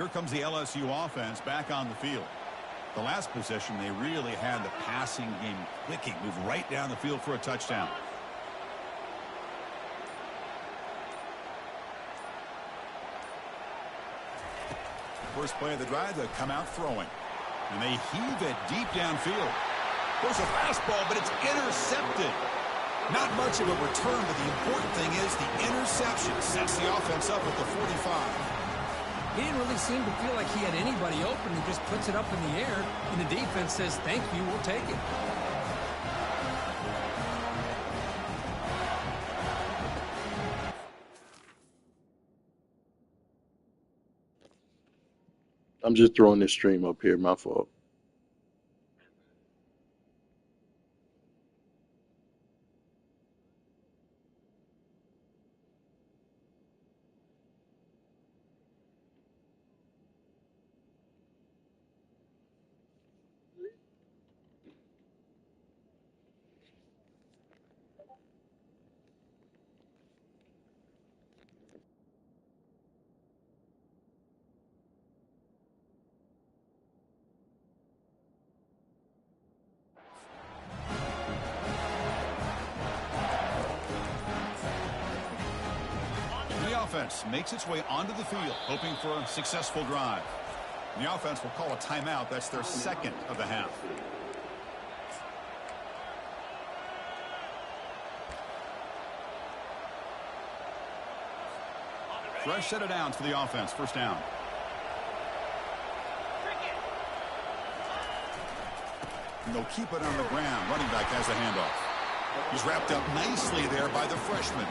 Here comes the LSU offense back on the field. The last possession, they really had the passing game clicking. Moved right down the field for a touchdown. First play of the drive, they come out throwing. And they heave it deep downfield. There's a fastball, but it's intercepted. Not much of a return, but the important thing is the interception sets the offense up at the 45. He didn't really seem to feel like he had anybody open. He just puts it up in the air, and the defense says, thank you, we'll take it. I'm just throwing this stream up here, my fault. Offense makes its way onto the field, hoping for a successful drive. And the offense will call a timeout. That's their second of the half. Fresh set of downs for the offense. First down. And they'll keep it on the ground. Running back has the handoff. He's wrapped up nicely there by the freshman.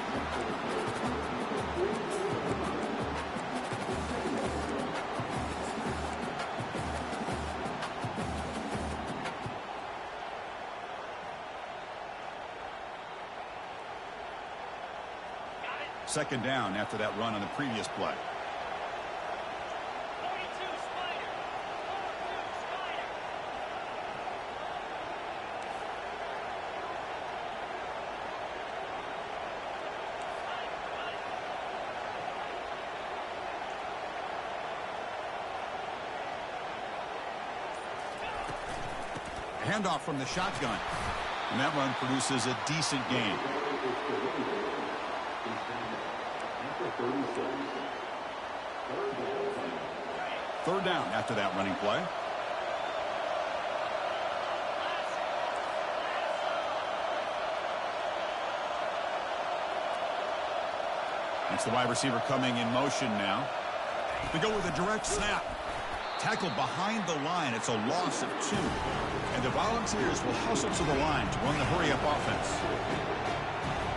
Second down after that run on the previous play. Handoff from the shotgun. And that run produces a decent gain. Third down after that running play. It's the wide receiver coming in motion now. They go with a direct snap. Tackled behind the line. It's a loss of 2. And the Volunteers will hustle to the line to run the hurry-up offense.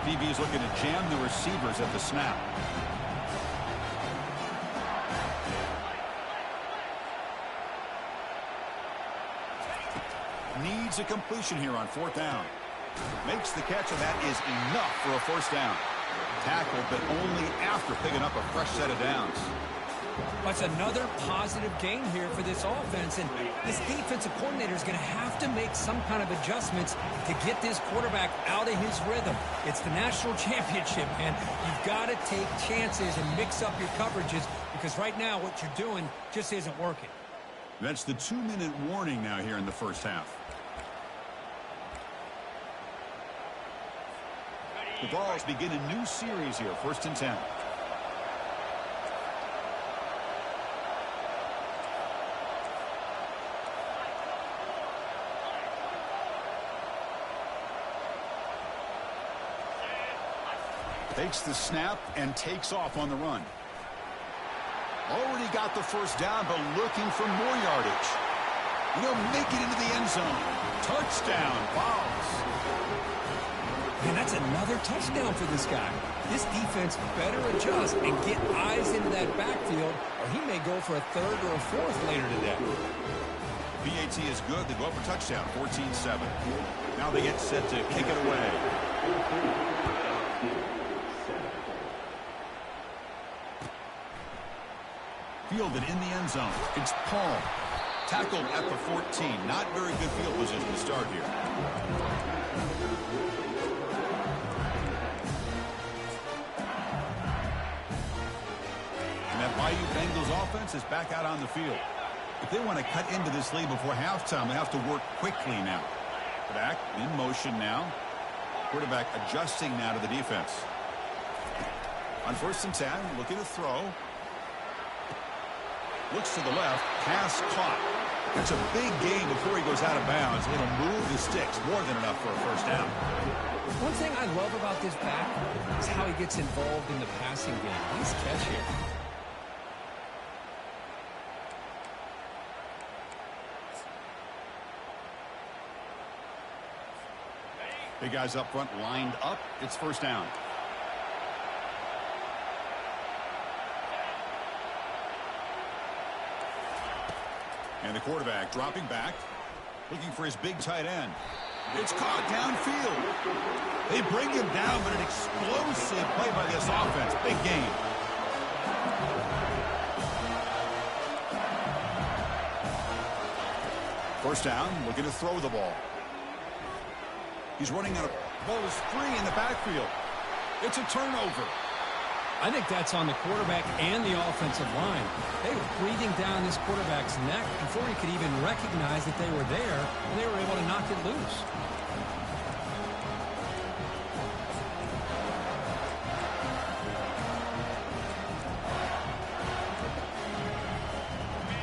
DB is looking to jam the receivers at the snap. Needs a completion here on fourth down. Makes the catch, and that is enough for a first down. Tackled, but only after picking up a fresh set of downs. That's another positive gain here for this offense, and this defensive coordinator is going to have to make some kind of adjustments to get this quarterback out of his rhythm. It's the national championship, man. You've got to take chances and mix up your coverages, because right now what you're doing just isn't working. That's the 2-minute warning now here in the first half. The Vols begin a new series here, 1st and 10. Takes the snap and takes off on the run. Already got the first down, but looking for more yardage. He'll make it into the end zone. Touchdown, Vols. And that's another touchdown for this guy. This defense better adjust and get eyes into that backfield, or he may go for a third or a fourth later today. BAT is good. They go up for touchdown, 14-7. Now they get set to kick it away. Fielded in the end zone. It's Paul. Tackled at the 14. Not very good field position to start here. IU Bengals offense is back out on the field. If they want to cut into this lead before halftime, they have to work quickly now. Back in motion now. Quarterback adjusting now to the defense. On 1st and 10, looking to throw. Looks to the left. Pass caught. That's a big gain before he goes out of bounds. It'll move the sticks. More than enough for a first down. One thing I love about this back is how he gets involved in the passing game. Nice catch here. Big guys up front lined up. It's first down. And the quarterback dropping back, looking for his big tight end. It's caught downfield. They bring him down, but an explosive play by this offense. Big gain. First down, looking to throw the ball. He's running out of ball is free in the backfield. It's a turnover. I think that's on the quarterback and the offensive line. They were breathing down this quarterback's neck before he could even recognize that they were there, and they were able to knock it loose.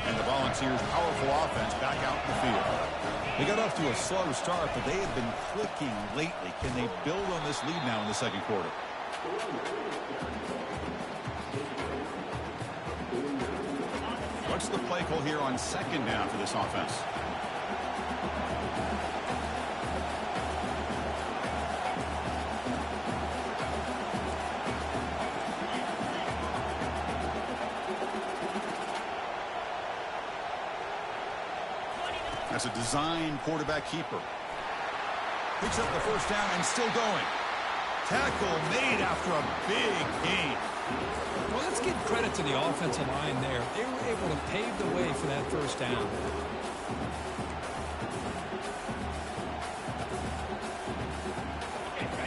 And the Volunteers' powerful offense back out in the field. They got off to a slow start, but they have been clicking lately. Can they build on this lead now in the second quarter? What's the play call here on second down for this offense? That's a design quarterback keeper. Picks up the first down and still going. Tackle made after a big gain. Well, let's give credit to the offensive line there. They were able to pave the way for that first down.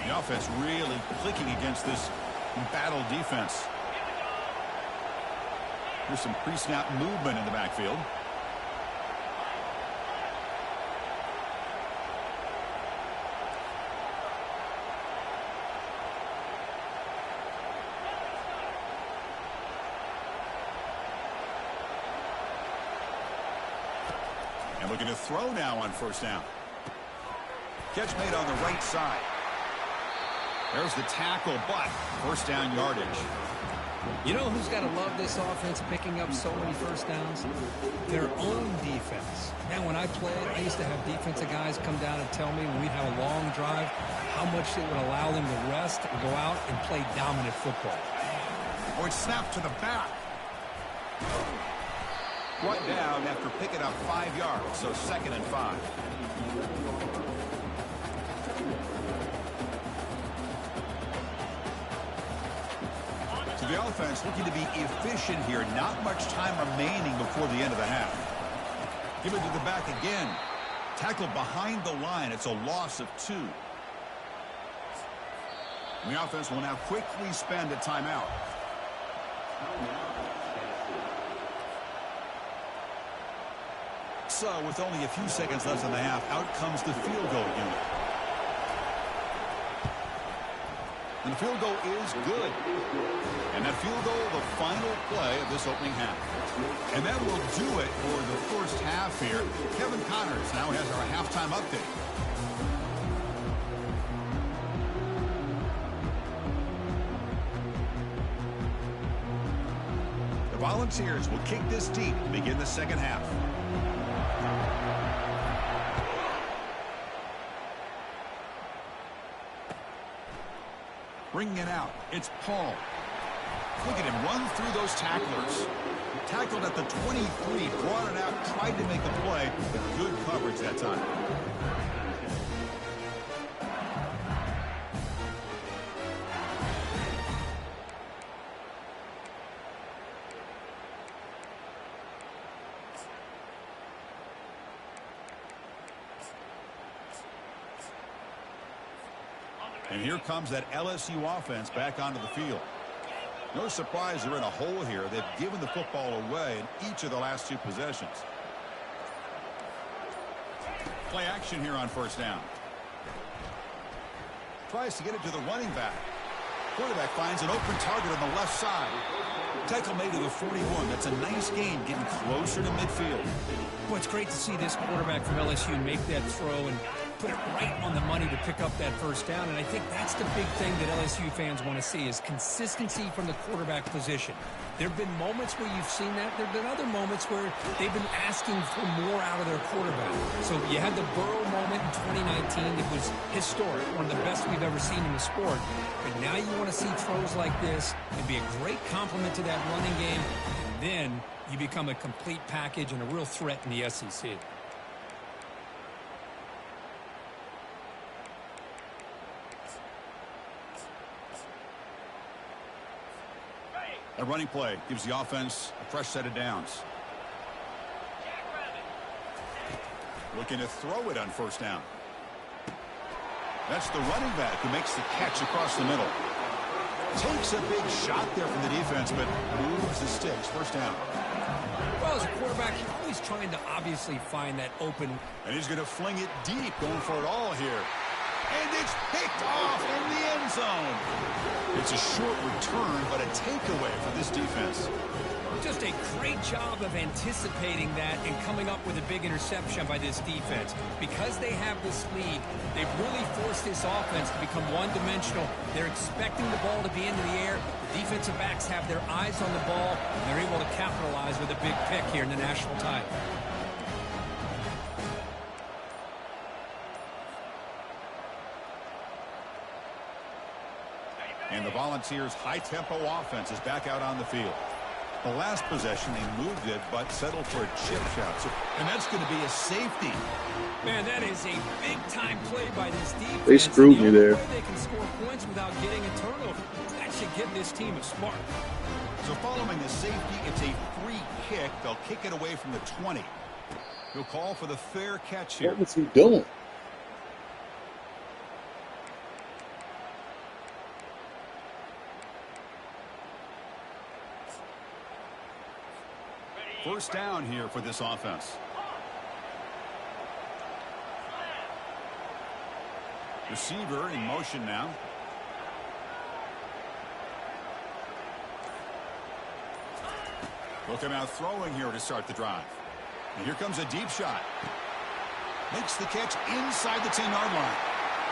The offense really clicking against this battle defense. There's some pre-snap movement in the backfield. And looking to throw now on first down. Catch made on the right side. There's the tackle, but first down yardage. You know who's got to love this offense picking up so many first downs? Their own defense. Man, when I played, I used to have defensive guys come down and tell me when we'd have a long drive how much it would allow them to rest and go out and play dominant football. Or it's snapped to the back. Brought down after picking up 5 yards, so 2nd and 5. So the offense looking to be efficient here. Not much time remaining before the end of the half. Give it to the back again. Tackled behind the line. It's a loss of 2. And the offense will now quickly spend a timeout. So, with only a few seconds left in the half, out comes the field goal unit. And the field goal is good. And that field goal, the final play of this opening half. And that will do it for the first half here. Kevin Connors now has our halftime update. The Volunteers will kick this deep to begin the second half. Bringing it out, it's Paul. Look at him run through those tacklers. Tackled at the 23, brought it out, tried to make a play, but good coverage that time. And here comes that LSU offense back onto the field. No surprise they're in a hole here. They've given the football away in each of the last 2 possessions. Play action here on first down. Tries to get it to the running back. Quarterback finds an open target on the left side. Tackle made to the 41. That's a nice gain, getting closer to midfield. Well, it's great to see this quarterback from LSU make that throw and put it right on the money to pick up that first down. And I think that's the big thing that LSU fans want to see is consistency from the quarterback position. There have been moments where you've seen that. There have been other moments where they've been asking for more out of their quarterback. So you had the Burrow moment in 2019 that was historic, one of the best we've ever seen in the sport. But now you want to see throws like this and be a great complement to that running game. And then you become a complete package and a real threat in the SEC. A running play gives the offense a fresh set of downs. Looking to throw it on first down. That's the running back who makes the catch across the middle. Takes a big shot there from the defense, but moves the sticks. First down. Well, as a quarterback, you're always trying to obviously find that open. And he's going to fling it deep, going for it all here. And it's picked off in the end zone. It's a short return, but a takeaway for this defense. Just a great job of anticipating that and coming up with a big interception by this defense. Because they have this lead, they've really forced this offense to become one-dimensional. They're expecting the ball to be into the air. The defensive backs have their eyes on the ball, and they're able to capitalize with a big pick here in the national title. And the Volunteers' high-tempo offense is back out on the field. The last possession, they moved it, but settled for a chip shot. And that's going to be a safety. Man, that is a big-time play by this defense. They screwed me there. They can score points without getting a turnover. That should give this team a spark. So following the safety, it's a free kick. They'll kick it away from the 20. He'll call for the fair catch here. What was he doing? First down here for this offense. Receiver in motion now. Look him out throwing here to start the drive. And here comes a deep shot. Makes the catch inside the 10-yard line.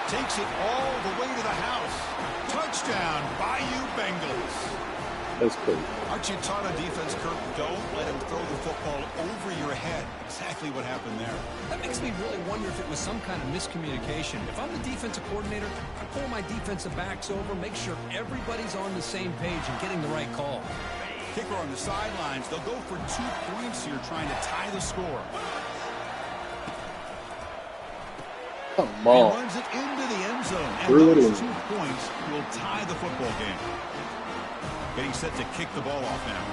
Takes it all the way to the house. Touchdown, Bayou Bengals. That's cool. Aren't you taught on defense, Kirk? Don't let him throw the football over your head. Exactly what happened there. That makes me really wonder if it was some kind of miscommunication. If I'm the defensive coordinator, I pull my defensive backs over, make sure everybody's on the same page and getting the right call. Kicker on the sidelines. They'll go for 2 points here, trying to tie the score. Come He on. runs it into the end zone. And Threw it those in. 2 points will tie the football game. Getting set to kick the ball off now.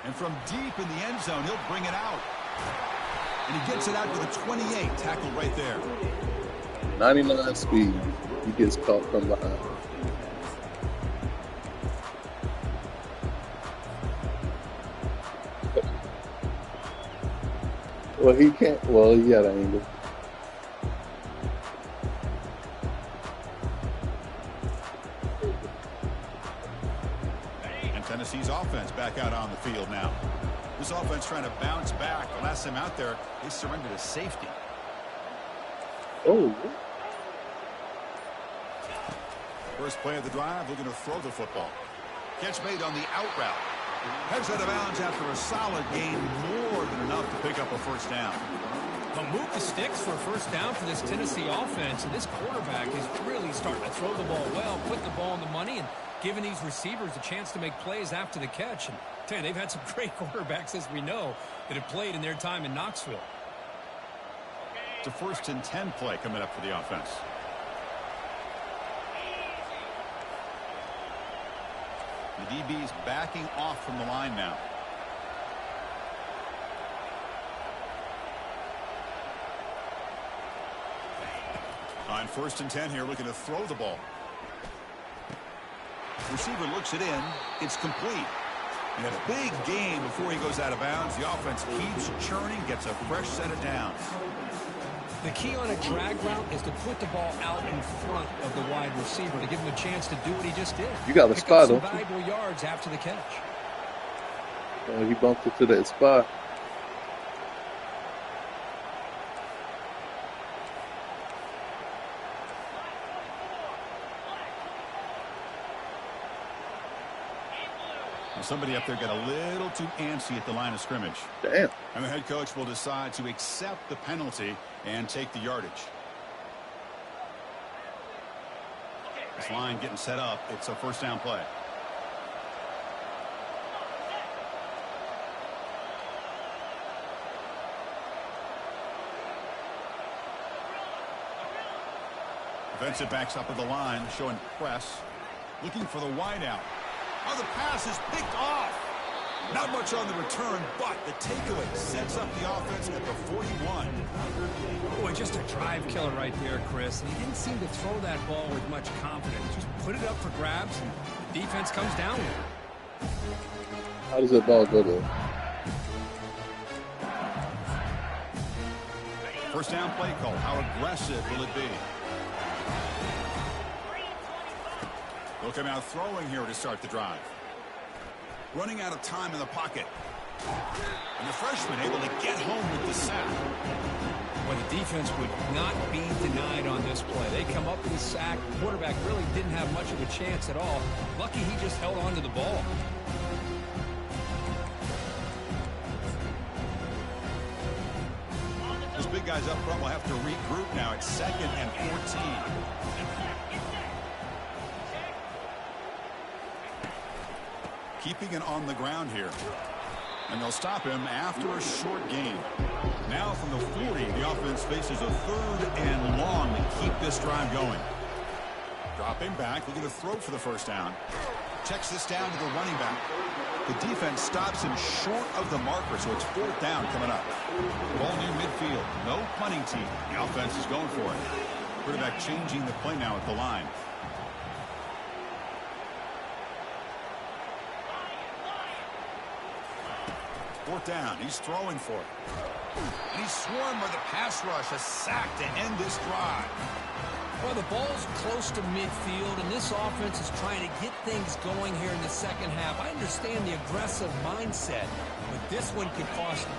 And from deep in the end zone, he'll bring it out. And he gets it out to the 28. Tackled right there. 99 speed. He gets caught from behind. Well, he can't. Well, he got an angle. And Tennessee's offense back out on the field now. This offense trying to bounce back. The last time out there, they surrendered a safety. Oh. First play of the drive, looking to throw the football. Catch made on the out route. Heads out of bounds after a solid gain, more than enough to pick up a first down. They'll move the sticks for a first down for this Tennessee offense, and this quarterback is really starting to throw the ball well, put the ball on the money, and giving these receivers a chance to make plays after the catch. And tell you, they've had some great quarterbacks, as we know, that have played in their time in Knoxville. It's a 1st and 10 play coming up for the offense. The DB's backing off from the line now. On 1st and 10 here, looking to throw the ball. Receiver looks it in. It's complete. And a big gain before he goes out of bounds. The offense keeps churning, gets a fresh set of downs. The key on a drag route is to put the ball out in front of the wide receiver to give him a chance to do what he just did. You got the spot, don't you? Valuable yards after the catch. He bumped into that spot. Somebody up there got a little too antsy at the line of scrimmage. Damn. And the head coach will decide to accept the penalty and take the yardage. This line getting set up. It's a first down play. Defensive backs up at the line, showing press. Looking for the wideout. Oh, the pass is picked off. Not much on the return, but the takeaway sets up the offense at the 41. Boy, just a drive killer right there, Chris. And he didn't seem to throw that ball with much confidence. Just put it up for grabs, and defense comes down with it. How does that ball go there? First down play call. How aggressive will it be? They'll come out throwing here to start the drive. Running out of time in the pocket. And the freshman able to get home with the sack. Well, the defense would not be denied on this play. They come up with a sack. The quarterback really didn't have much of a chance at all. Lucky he just held on to the ball. Those big guys up front will have to regroup now. It's 2nd and 14. Keeping it on the ground here. And they'll stop him after a short gain. Now from the 40, the offense faces a 3rd and long to keep this drive going. Dropping back, looking to throw for the first down. Checks this down to the running back. The defense stops him short of the marker, so it's 4th down coming up. Ball near midfield. No punting team. The offense is going for it. Quarterback changing the play now at the line. Fourth down. He's throwing for it. And he's swarmed by the pass rush. A sack to end this drive. Well, the ball's close to midfield, and this offense is trying to get things going here in the second half. I understand the aggressive mindset, but this one could cost them.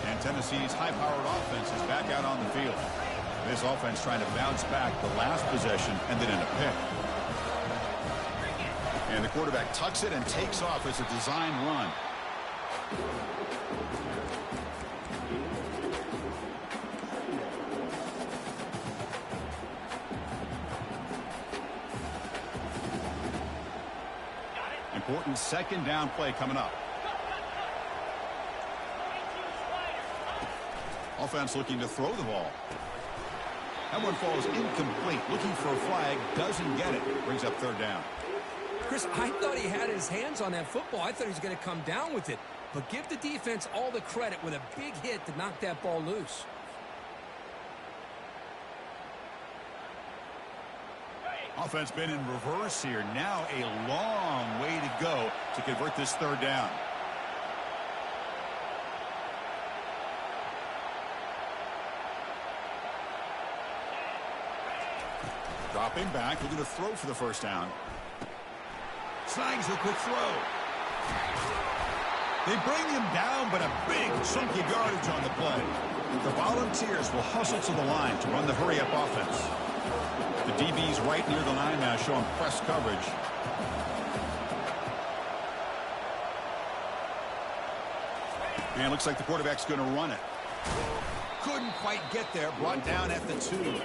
And Tennessee's high-powered offense is back out on the field. This offense trying to bounce back the last possession and then end a pick. And the quarterback tucks it and takes off as a design run. Important second down play coming up. Offense looking to throw the ball. That one falls incomplete. Looking for a flag. Doesn't get it. Brings up 3rd down. Chris, I thought he had his hands on that football. I thought he was going to come down with it. But give the defense all the credit with a big hit to knock that ball loose. Offense been in reverse here. Now a long way to go to convert this 3rd down. Dropping back, looking to throw for the first down. Snags the quick throw. They bring him down, but a big chunky yardage on the play. The Volunteers will hustle to the line to run the hurry-up offense. The DB's right near the line now, showing press coverage. And looks like the quarterback's going to run it. Couldn't quite get there. Brought down at the 2.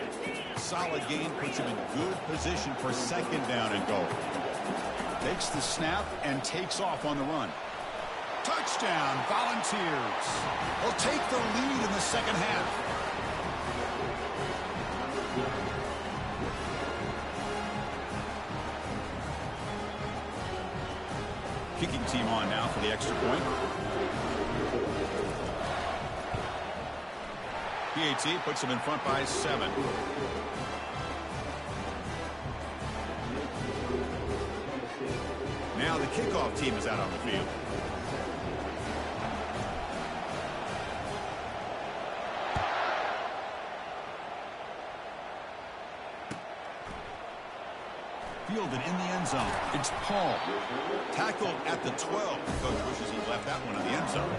Solid gain puts him in good position for 2nd down and goal. Takes the snap and takes off on the run. Touchdown, Volunteers. Will take the lead in the second half. Kicking team on now for the extra point. PAT puts them in front by 7. kickoff team is out on the field. Fielded in the end zone. It's Paul. Tackled at the 12. Coach wishes he left that one in the end zone.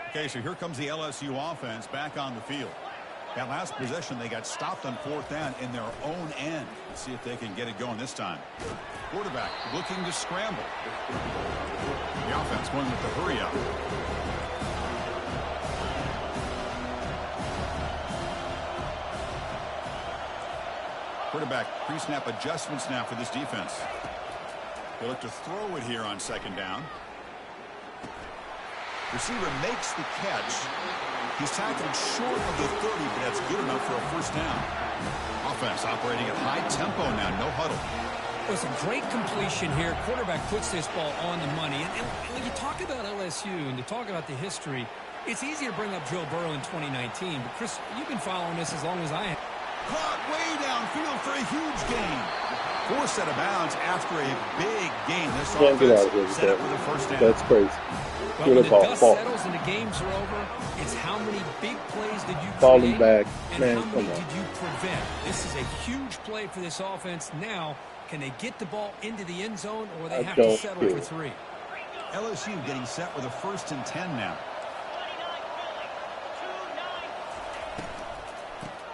Okay, so here comes the LSU offense back on the field. That last possession, they got stopped on 4th down in their own end. Let's see if they can get it going this time. Quarterback looking to scramble. The offense going with the hurry up. Quarterback pre-snap adjustments now for this defense. They look to throw it here on 2nd down. Receiver makes the catch. He's tackled short of the 30, but that's good enough for a 1st down. Offense operating at high tempo now, no huddle. It was a great completion here. Quarterback puts this ball on the money. And when you talk about LSU and you talk about the history, it's easy to bring up Joe Burrow in 2019. But, Chris, you've been following this as long as I have. Caught way downfield for a huge gain. Forced out of bounds after a big gain. This offense set up with a 1st down. That's crazy. Well, when the dust settles and the games are over, it's how many big plays did you falling create back, and man, how many did you prevent? This is a huge play for this offense. Now, can they get the ball into the end zone, or they have to settle for 3? LSU getting set with a 1st and 10 now.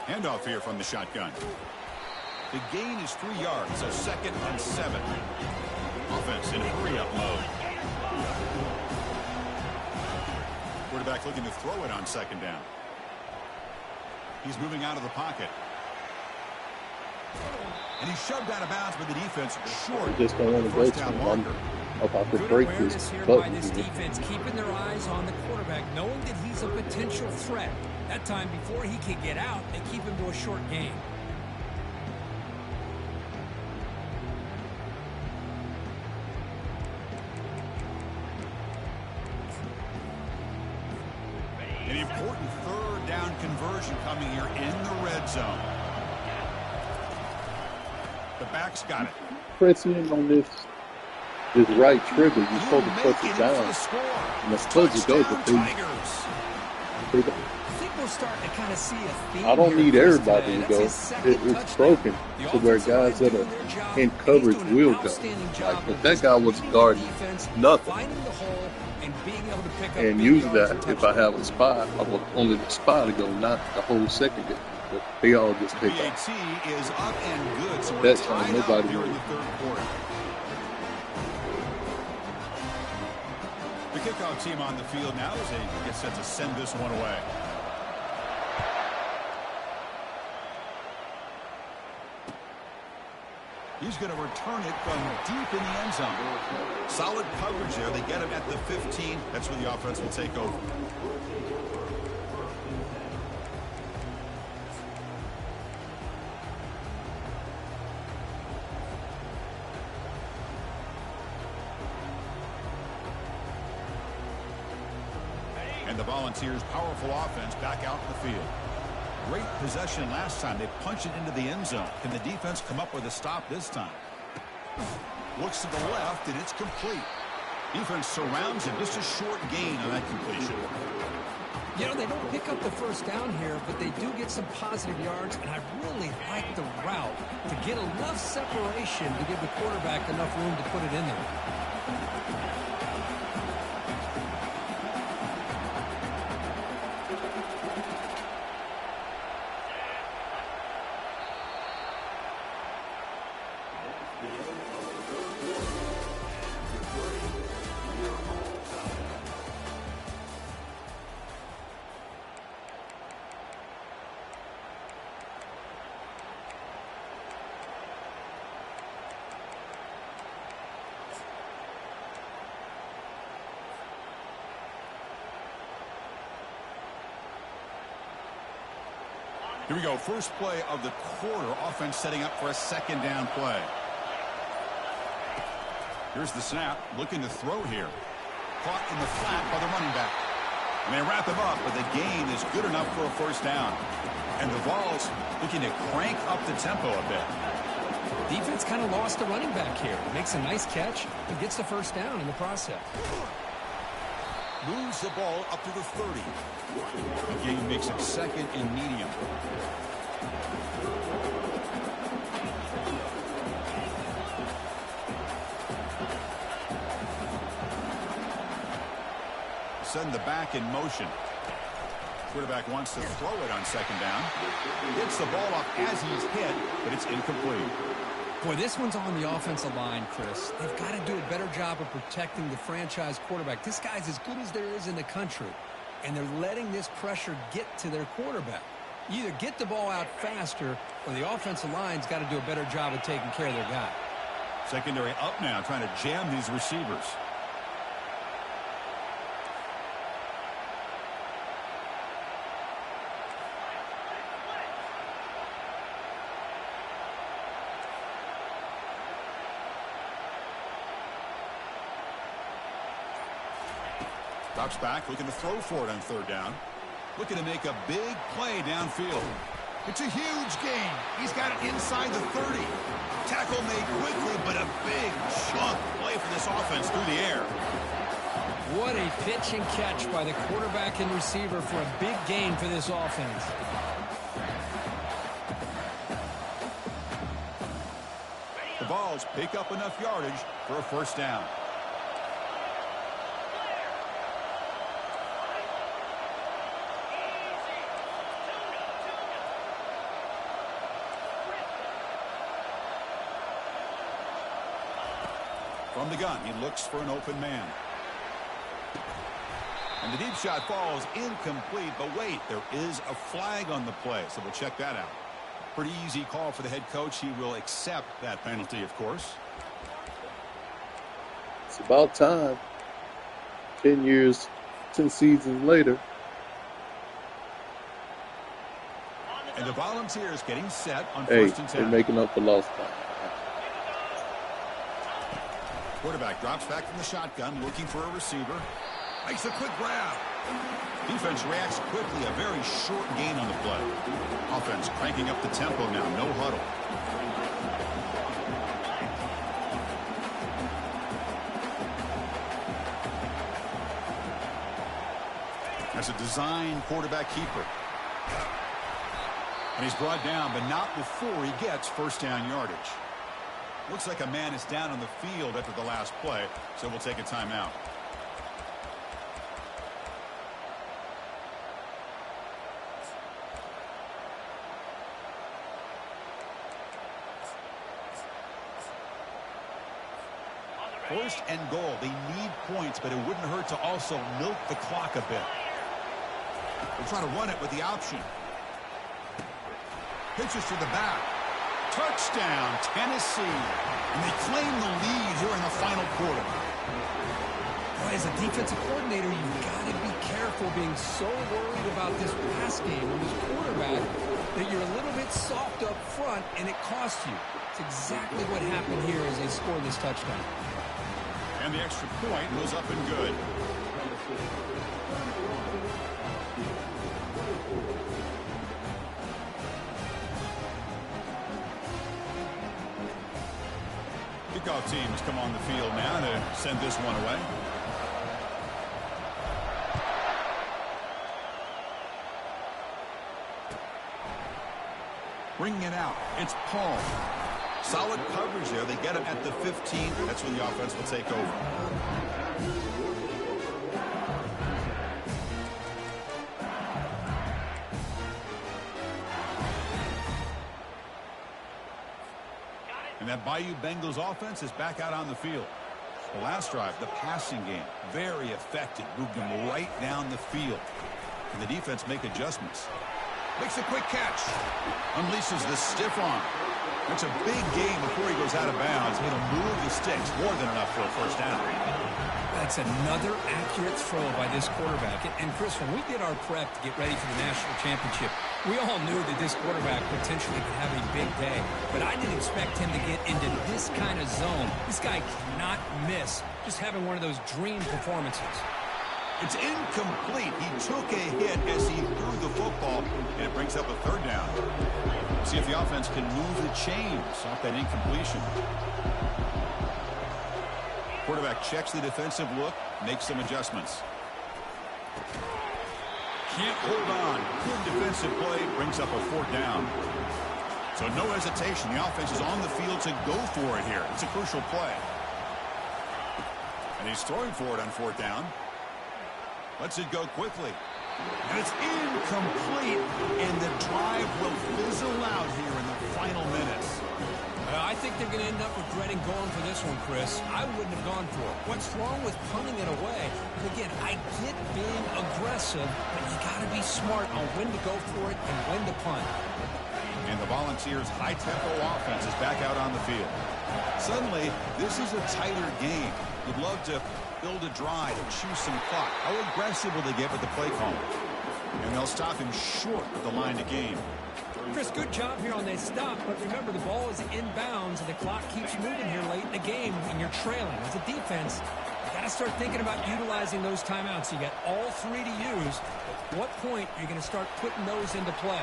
Handoff here from the shotgun. The gain is 3 yards, so 2nd and 7. Offense in hurry-up mode. Quarterback looking to throw it on 2nd down. He's moving out of the pocket. And he's shoved out of bounds by the defense short. Just don't want to go too longer. About to break this here button by this defense, keeping their eyes on the quarterback, knowing that he's a potential threat. That time before he can get out, they keep him to a short game. An important 3rd down conversion coming here in the red zone. The back's got it. Press in on this right trigger. You're supposed to touch it down. And it's supposed to go, but they don't. I think we're starting to kind of see a theme. I don't need everybody to today. go. It's broken to where guys that are in coverage will go. Like, if that guy was guarding nothing, and use that if I have a spy, I want only the spy to go, not the whole secondary. But they all just pick up. Is up and good, so That time nobody here in the 3rd quarter. The kickoff team on the field now as they get set to send this one away. He's going to return it from deep in the end zone. Solid coverage there. They get him at the 15. That's where the offense will take over. And the Volunteers' powerful offense back out in the field. Great possession last time. They punch it into the end zone. Can the defense come up with a stop this time? Looks to the left, and it's complete. Defense surrounds him. Just a short gain on that completion. You know, they don't pick up the 1st down here, but they do get some positive yards, and I really like the route to get enough separation to give the quarterback enough room to put it in there. Here we go. First play of the quarter. Offense setting up for a 2nd down play. Here's the snap. Looking to throw here. Caught in the flat by the running back. And they wrap him up, but the gain is good enough for a first down. And the Vols looking to crank up the tempo a bit. Defense kind of lost the running back here. Makes a nice catch and gets the first down in the process. Moves the ball up to the 30. The gain makes it second and medium. Send the back in motion. Quarterback wants to throw it on second down. Gets the ball up as he's hit, but it's incomplete. Boy, this one's on the offensive line, Chris. They've got to do a better job of protecting the franchise quarterback. This guy's as good as there is in the country, and they're letting this pressure get to their quarterback. You either get the ball out faster, or the offensive line's got to do a better job of taking care of their guy. Secondary up now, trying to jam these receivers. Drops back, looking to throw for it on third down. Looking to make a big play downfield. It's a huge gain. He's got it inside the 30. Tackle made quickly, but a big chunk play for this offense through the air. What a pitch and catch by the quarterback and receiver for a big gain for this offense. The Vols pick up enough yardage for a first down. From the gun, he looks for an open man. And the deep shot falls incomplete, but wait, there is a flag on the play, so we'll check that out. Pretty easy call for the head coach. He will accept that penalty, of course. It's about time. 10 years, 10 seasons later. And the Volunteers getting set on Hey, first and 10. they're making up for lost time. Quarterback drops back from the shotgun, looking for a receiver. Makes a quick grab. Defense reacts quickly. A very short gain on the play. Offense cranking up the tempo now. No huddle. As a design quarterback keeper. And he's brought down, but not before he gets first down yardage. Looks like a man is down on the field after the last play, so we'll take a timeout. First and goal. They need points, but it wouldn't hurt to also milk the clock a bit. They're trying to run it with the option. Pitches to the back. Touchdown, Tennessee. And they claim the lead here in the final quarter. Boy, as a defensive coordinator, you've got to be careful being so worried about this pass game and this quarterback that you're a little bit soft up front and it costs you. It's exactly what happened here as they scored this touchdown. And the extra point was up and good. Kickoff teams come on the field now to send this one away. Bringing it out. It's Paul. Solid coverage there. They get him at the 15. That's when the offense will take over. And that Bayou Bengals offense is back out on the field. The last drive, the passing game, very effective. Moved them right down the field. And the defense make adjustments. Makes a quick catch. Unleashes the stiff arm. That's a big gain before he goes out of bounds. It'll move the sticks. More than enough for a first down. That's another accurate throw by this quarterback. And Chris, when we did our prep to get ready for the national championship, we all knew that this quarterback potentially could have a big day. But I didn't expect him to get into this kind of zone. This guy cannot miss just having one of those dream performances. It's incomplete. He took a hit as he threw the football, and it brings up a third down. See if the offense can move the chains off that incompletion. Quarterback checks the defensive look, makes some adjustments. Can't hold on. Good defensive play, brings up a fourth down. So no hesitation. The offense is on the field to go for it here. It's a crucial play. And he's throwing for it on fourth down. Lets it go quickly. And it's incomplete. And the drive will fizzle out here in the final minutes. I think they're going to end up regretting going for this one, Chris. I wouldn't have gone for it. What's wrong with punting it away? And again, I get being aggressive, but you got to be smart on when to go for it and when to punt. And the Volunteers' high-tempo offense is back out on the field. Suddenly, this is a tighter game. Would love to build a drive and choose some clock. How aggressive will they get with the play call? And they'll stop him short of the line to gain. Chris, good job here on that stop, but remember the ball is inbounds and the clock keeps moving here late in the game and you're trailing. As a defense, you got to start thinking about utilizing those timeouts. You got all three to use. At what point are you going to start putting those into play?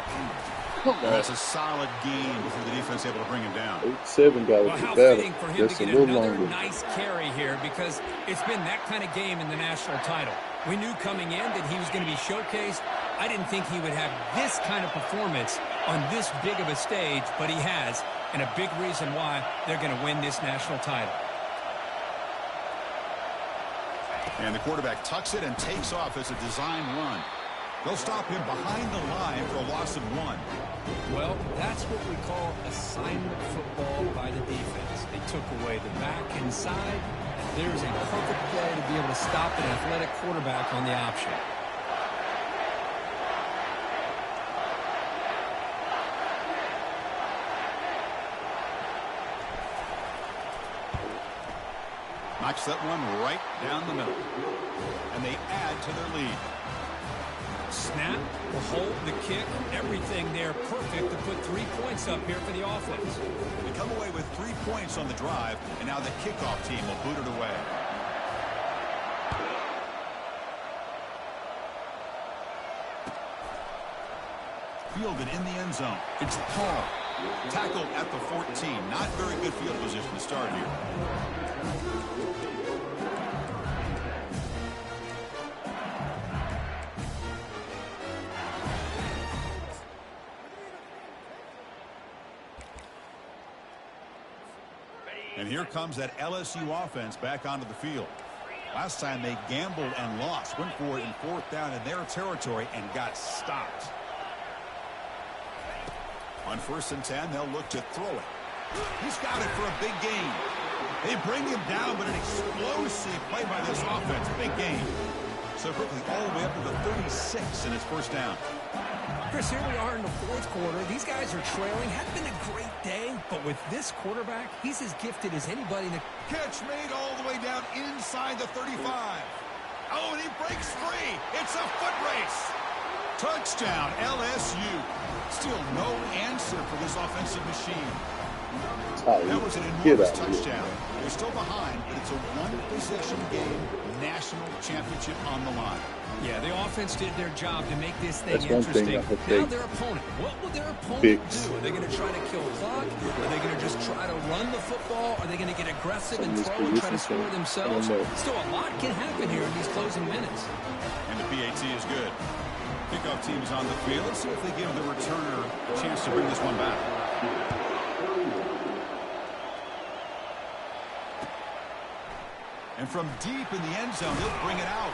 That's a solid game before the defense able to bring him down. 8-7 got Well, how fitting for him to get another nice carry here because it's been that kind of game in the national title. We knew coming in that he was going to be showcased. I didn't think he would have this kind of performance on this big of a stage, but he has, and a big reason why they're going to win this national title. And the quarterback tucks it and takes off as a design run. They'll stop him behind the line for a loss of 1. Well, that's what we call assignment football by the defense. They took away the back inside. There's a perfect play to be able to stop an athletic quarterback on the option. Knocks that one right down the middle. And they add to their lead. Snap, the hold, the kick, everything there perfect to put 3 points up here for the offense. They come away with 3 points on the drive, and now the kickoff team will boot it away. Fielded in the end zone. It's Paul. Tackled at the 14. Not very good field position to start here. And here comes that LSU offense back onto the field. Last time they gambled and lost. Went for it in fourth down in their territory and got stopped. On 1st and 10, they'll look to throw it. He's got it for a big gain. They bring him down, but an explosive play by this offense. Big gain. So quickly all the way up to the 36 in his first down. Chris, here we are in the fourth quarter. These guys are trailing. Had been a great day, but with this quarterback, he's as gifted as anybody. Catch made all the way down inside the 35. Oh, and he breaks free. It's a foot race. Touchdown, LSU. Still no answer for this offensive machine. That was an enormous touchdown. They're still behind, but it's a one-possession game. National championship on the line. Yeah, the offense did their job to make this thing interesting. Now their opponent. What will their opponent do? Are they going to try to kill clock? Are they going to just try to run the football? Are they going to get aggressive and throw and try to score themselves? Still, a lot can happen here in these closing minutes. And the PAT is good. Kickoff team is on the field. Let's see if they give the returner a chance to bring this one back. And from deep in the end zone, he'll bring it out.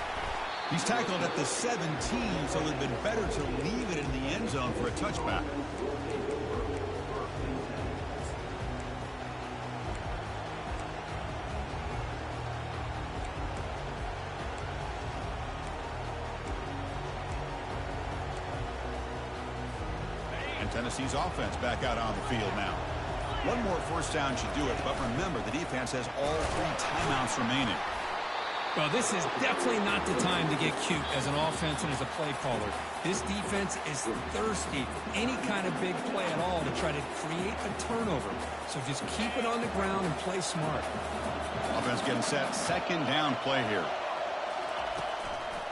He's tackled at the 17, so it would have been better to leave it in the end zone for a touchback. And Tennessee's offense back out on the field now. One more first down should do it, but remember, the defense has all 3 timeouts remaining. Well, this is definitely not the time to get cute as an offense and as a play caller. This defense is thirsty for any kind of big play at all to try to create a turnover. So just keep it on the ground and play smart. Offense getting set. Second down play here.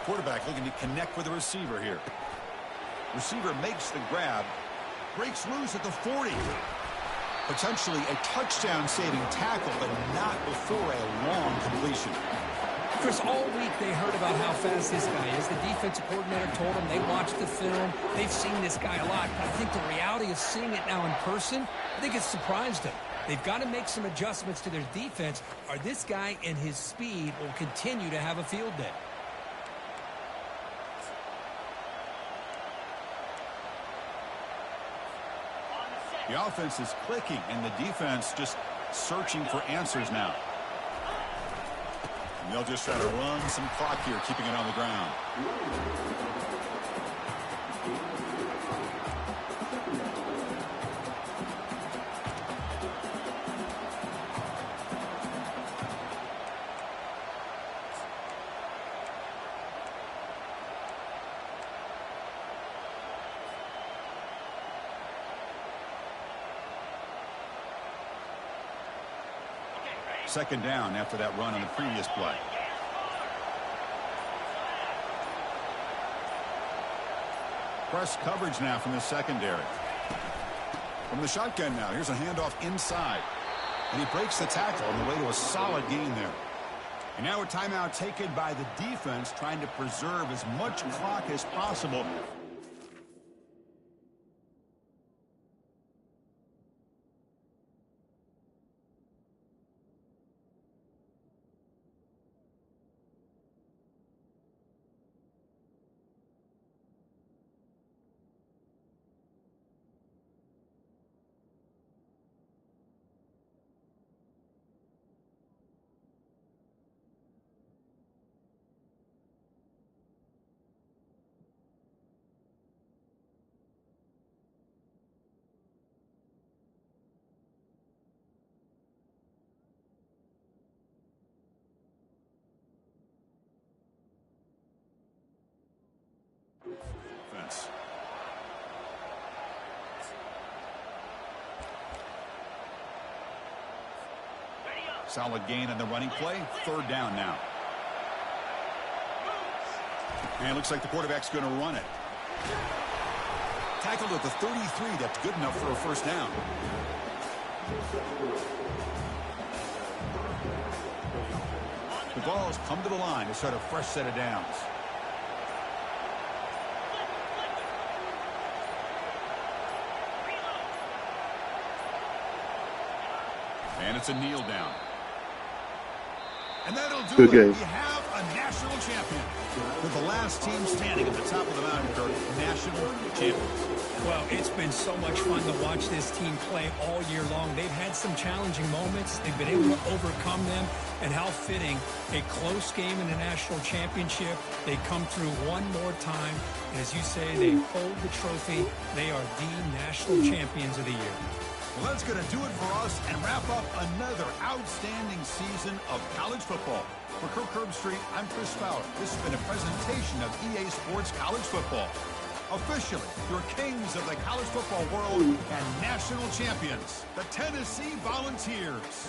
Quarterback looking to connect with the receiver here. Receiver makes the grab. Breaks loose at the 40. Potentially a touchdown-saving tackle, but not before a long completion. Chris, all week they heard about how fast this guy is. The defensive coordinator told them they watched the film. They've seen this guy a lot. But I think the reality of seeing it now in person, I think it's surprised them. They've got to make some adjustments to their defense, or this guy and his speed will continue to have a field day. The offense is clicking, and the defense just searching for answers now. And they'll just try to run some clock here, keeping it on the ground. Second down after that run on the previous play. Press coverage now from the secondary. From the shotgun now, here's a handoff inside. And he breaks the tackle on the way to a solid gain there. And now a timeout taken by the defense, trying to preserve as much clock as possible. Fence. Solid gain on the running play. Third down now. And it looks like the quarterback's going to run it. Tackled at the 33. That's good enough for a first down. The ball's come to the line to start a fresh set of downs. And it's a kneel down. And that'll do it. We have a national champion. With the last team standing at the top of the mountain, Kirk, national champions. Well, it's been so much fun to watch this team play all year long. They've had some challenging moments. They've been able to overcome them. And how fitting, a close game in the national championship. They come through one more time. And as you say, they hold the trophy. They are the national champions of the year. Well, that's going to do it for us and wrap up another outstanding season of college football. For Kirk Herbstreit, I'm Chris Fowler. This has been a presentation of EA Sports College Football. Officially, your kings of the college football world and national champions, the Tennessee Volunteers.